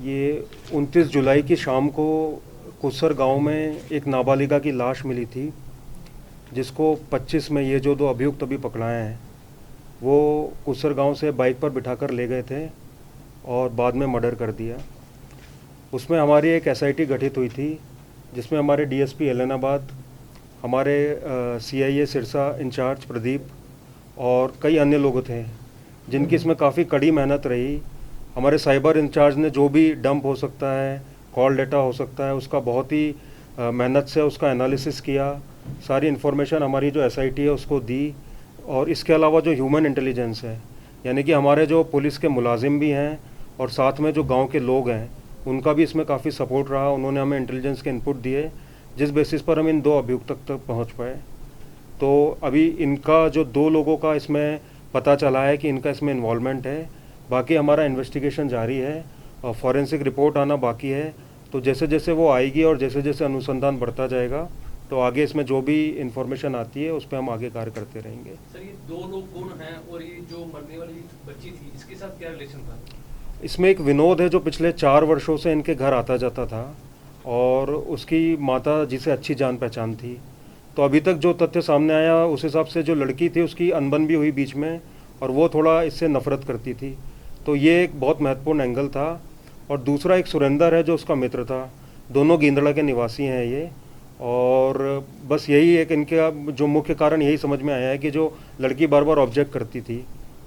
ये 29 जुलाई की शाम को कुसर गांव में एक नाबालिगा की लाश मिली थी, जिसको 25 में ये जो दो अभियुक्त अभी पकड़ाए हैं वो कुसर गांव से बाइक पर बिठाकर ले गए थे और बाद में मर्डर कर दिया। उसमें हमारी एक एसआईटी गठित हुई थी, जिसमें हमारे डीएसपी एलनाबाद, हमारे सीआईए सिरसा इंचार्ज प्रदीप और कई अन्य लोग थे, जिनकी इसमें काफ़ी कड़ी मेहनत रही। हमारे साइबर इंचार्ज ने जो भी डंप हो सकता है, कॉल डेटा हो सकता है, उसका बहुत ही मेहनत से उसका एनालिसिस किया, सारी इन्फॉर्मेशन हमारी जो एसआईटी है उसको दी। और इसके अलावा जो ह्यूमन इंटेलिजेंस है, यानी कि हमारे जो पुलिस के मुलाजिम भी हैं और साथ में जो गांव के लोग हैं, उनका भी इसमें काफ़ी सपोर्ट रहा। उन्होंने हमें इंटेलिजेंस के इनपुट दिए, जिस बेसिस पर हम इन दो अभियुक्त तक पहुँच पाए। तो अभी इनका जो दो लोगों का इसमें पता चला है कि इनका इसमें इन्वॉल्वमेंट है। बाकी हमारा इन्वेस्टिगेशन जारी है और फॉरेंसिक रिपोर्ट आना बाकी है। तो जैसे जैसे वो आएगी और जैसे जैसे अनुसंधान बढ़ता जाएगा तो आगे इसमें जो भी इंफॉर्मेशन आती है उस पर हम आगे कार्य करते रहेंगे। सर, ये दो लोग कौन हैं और ये जो मरने वाली बच्ची थी इसके साथ क्या रिलेशन था? इसमें एक विनोद है जो पिछले 4 वर्षों से इनके घर आता जाता था और उसकी माता जी से अच्छी जान पहचान थी। तो अभी तक जो तथ्य सामने आया उस हिसाब से जो लड़की थी उसकी अनबन भी हुई बीच में और वो थोड़ा इससे नफरत करती थी। तो ये एक बहुत महत्वपूर्ण एंगल था। और दूसरा एक सुरेंदर है जो उसका मित्र था, दोनों गेंदड़ा के निवासी हैं ये। और बस यही एक इनका जो मुख्य कारण यही समझ में आया है कि जो लड़की बार बार ऑब्जेक्ट करती थी,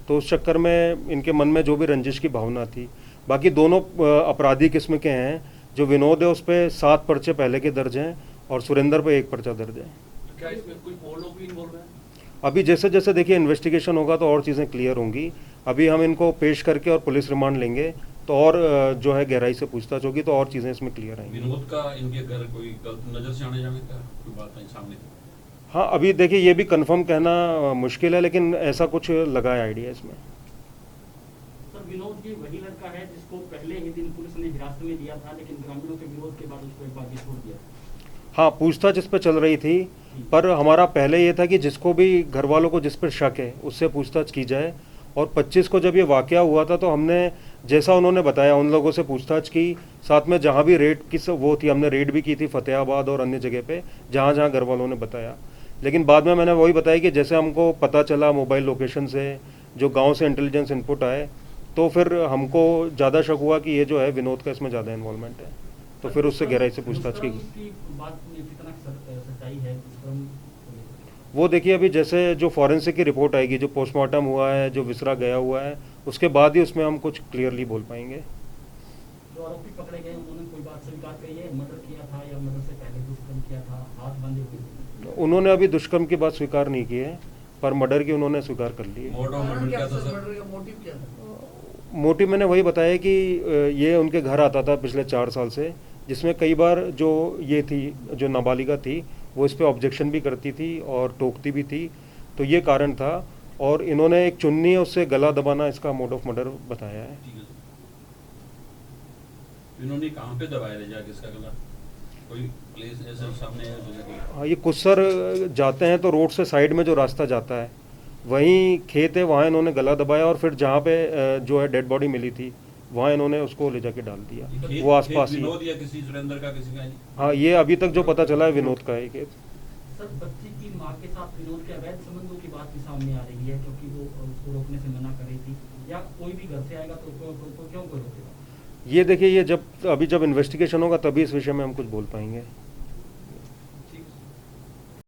तो उस चक्कर में इनके मन में जो भी रंजिश की भावना थी। बाकी दोनों अपराधी किस्म के हैं। जो विनोद है उस पर 7 पर्चे पहले के दर्ज हैं और सुरेंदर पे 1 पर्चा दर्ज है। तो क्या इसमें कुछ और लोग भी इन्वॉल्व हैं? अभी जैसे जैसे देखिए इन्वेस्टिगेशन होगा तो और चीज़ें क्लियर होंगी। अभी हम इनको पेश करके और पुलिस रिमांड लेंगे तो और जो है गहराई से पूछताछ होगी तो और चीज़ें इसमें क्लियर आएंगी। विनोद का इनके घर कोई गलत नजर से आने जाने का कोई बात नहीं सामने? हाँ, अभी देखिए ये भी कंफर्म कहना मुश्किल है, लेकिन ऐसा कुछ लगा है आइडिया इसमें। सर, विनोद जी वही लड़का है जिसको पहले ही दिन पुलिस ने हिरासत में लिया था, लेकिन ग्रामीणों के विरोध के बाद उसको एक बार भी छोड़ दिया। हाँ, पूछताछ इस पर चल रही थी, पर हमारा पहले ये था कि जिसको भी घर वालों को जिस पर शक है उससे पूछताछ की जाए। और 25 को जब ये वाकया हुआ था तो हमने जैसा उन्होंने बताया उन लोगों से पूछताछ की, साथ में जहाँ भी रेड की वो थी हमने रेड भी की थी फतेहाबाद और अन्य जगह पे जहाँ जहाँ घर वालों ने बताया। लेकिन बाद में मैंने वही बताया कि जैसे हमको पता चला मोबाइल लोकेशन से, जो गांव से इंटेलिजेंस इनपुट आए, तो फिर हमको ज़्यादा शक हुआ कि ये जो है विनोद का इसमें ज़्यादा इन्वॉल्वमेंट है। तो फिर उससे गहराई से पूछताछ की। वो देखिए अभी जैसे जो फॉरेंसिक की रिपोर्ट आएगी, जो पोस्टमार्टम हुआ है, जो विसरा गया हुआ है, उसके बाद ही उसमें हम कुछ क्लियरली बोल पाएंगे। जो आरोपी पकड़े गए उन्होंने कोई बात स्वीकार करी है, मर्डर किया था या मर्डर से पहले दुष्कर्म किया था, हाथ बांधे हुए? उन्होंने अभी दुष्कर्म की बात स्वीकार नहीं की है, पर मर्डर की उन्होंने स्वीकार कर ली है। मोटिव मैंने वही बताया कि ये उनके घर आता था पिछले 4 साल से, जिसमें कई बार जो ये थी जो नाबालिगा थी वो इस पर ऑब्जेक्शन भी करती थी और टोकती भी थी, तो ये कारण था। और इन्होंने एक चुन्नी है उससे गला दबाना इसका मोड ऑफ मर्डर बताया है। इन्होंने कहाँ पे दबाया ले जाके इसका गला? कोई प्लेस ऐसे सामने है? हाँ, ये कुसर जाते हैं तो रोड से साइड में जो रास्ता जाता है वहीं खेत है, वहाँ इन्होंने गला दबाया और फिर जहाँ पे जो है डेड बॉडी मिली थी वहाँ इन्होंने उसको ले जाके डाल दिया। वो आसपास ही। विनोद या किसी सुरेंद्र का किसी का? हाँ, ये अभी तक जो पता चला है विनोद का है खेत। सर, बच्ची की मां के साथ विनोद के अवैध संबंधों की बात भी सामने आ रही है, क्योंकि वो उसको रोकने से मना कर रही थी। या कोई भी घर से आएगा तो क्यों कोई रोकेगा? ये देखिए, ये जब इन्वेस्टिगेशन होगा तभी इस विषय में हम कुछ बोल पाएंगे।